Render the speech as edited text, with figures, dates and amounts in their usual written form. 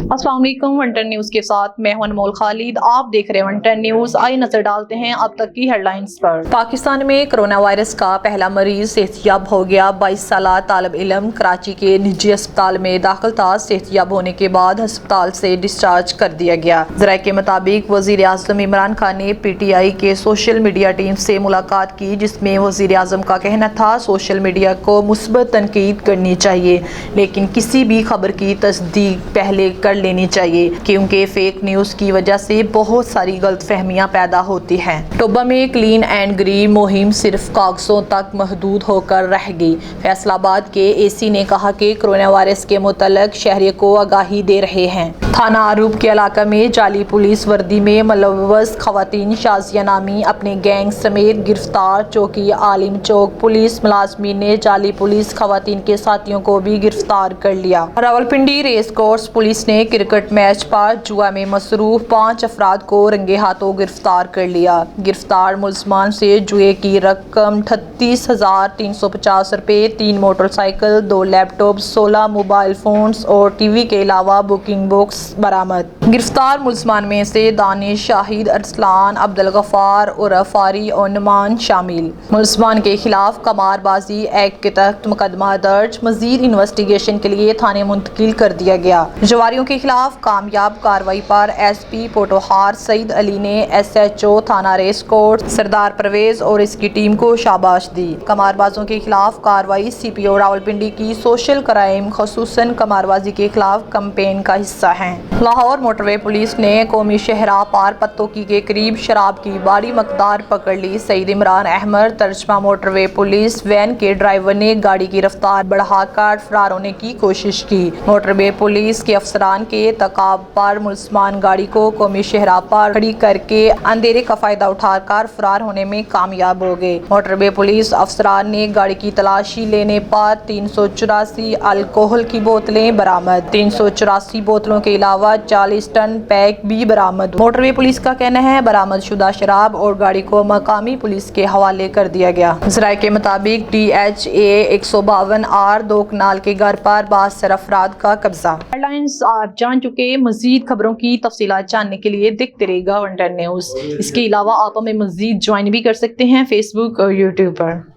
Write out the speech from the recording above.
अस्सलाम वालेकुम। One ten news के साथ मैं हूं अनमोल खालिद। आप देख रहे हैं वन टेन न्यूज़। आइए नजर डालते हैं अब तक की हेडलाइंस पर। पाकिस्तान में कोरोना वायरस का पहला मरीज सेहतयाब हो गया। 22 साला तालिब इल्म कराची के निजी अस्पताल में दाखिल था। सेहतयाब होने के बाद अस्पताल से डिस्चार्ज कर दिया गया। ज़राए के मुताबिक वज़ीर आज़म इमरान खान ने PTI के सोशल मीडिया टीम से मुलाकात की, जिसमें वज़ीर आज़म का कहना था सोशल मीडिया को मुस्बत तनकीद करनी चाहिए, लेकिन किसी भी खबर की तस्दीक पहले कर लेनी चाहिए, क्योंकि फेक न्यूज़ की वजह से बहुत सारी गलतफहमियां पैदा होती हैं। टोबा में क्लीन एंड ग्रीन मुहिम सिर्फ कागजों तक महदूद होकर रह गई। फैसलाबाद के AC ने कहा कि कोरोना वायरस के मुतल्लिक शहरियों को आगाही दे रहे हैं। थाना आरूब के इलाका में जाली पुलिस वर्दी में मुलव्वस खवातीन शाजिया नामी अपने गैंग समेत गिरफ्तार। चौकी आलिम चौक पुलिस मुलाजमीन ने जाली पुलिस खवातीन के साथियों को भी गिरफ्तार कर लिया। रावलपिंडी रेस कोर्स पुलिस ने क्रिकेट मैच पर जुआ में मसरूफ 5 अफराद को रंगे हाथों गिरफ्तार कर लिया। गिरफ्तार मुलजमान से जुए की रकम 38,350 रुपये, 3 मोटरसाइकिल, 2 लैपटॉप, 16 मोबाइल फोन्स और TV के अलावा बुकिंग बुक्स बरामद। गिरफ्तार मुलजमान में से दानिश, शाहिद, अरसलान, अब्दुल गफ्फार और फारी और नुमान शामिल। मुलजमान के खिलाफ कमारबाजी एक्ट के तहत मुकदमा दर्ज, मजीद इन्वेस्टिगेशन के लिए थाने मुंतकिल कर दिया गया। जवारियों के खिलाफ कामयाब कार्रवाई पर SP पोटोहार सईद अली ने SHO थाना रेस कोर्स सरदार परवेज और इसकी टीम को शाबाश दी। कमारबाजों के खिलाफ कार्रवाई CPO रावलपिंडी की सोशल क्राइम खसूसन कमारबाजी के खिलाफ कैंपेन का हिस्सा है। लाहौर मोटरवे पुलिस ने कौमी शहरा पार पत्तोकी के करीब शराब की बड़ी मकदार पकड़ ली। सईद इमरान अहमद तर्जमा मोटरवे पुलिस वैन के ड्राइवर ने गाड़ी की रफ्तार बढ़ाकर फरार होने की कोशिश की। मोटरवे पुलिस के अफसरान के तकाब पर मुलजमान गाड़ी को कौमी शहरा पर खड़ी करके अंधेरे का फायदा उठाकर फरार होने में कामयाब हो गए। मोटरवे पुलिस अफसरान ने गाड़ी की तलाशी लेने पर 384 अल्कोहल की बोतलें बरामद। 384 बोतलों के अलावा 40 टन पैक भी बरामद। मोटरवे पुलिस का कहना है बरामद शुदा शराब और गाड़ी को मकामी पुलिस के हवाले कर दिया गया। ज़राए के मुताबिक DHA 152R 2 कनाल के घर पर 72 अफराद का कब्जा। हेडलाइंस आप जान चुके। मजीद खबरों की तफसीलात जानने के लिए देखते रहेगा वन टेन न्यूज़। इसके अलावा आप हमें मजीद ज्वाइन भी कर सकते हैं Facebook और YouTube पर।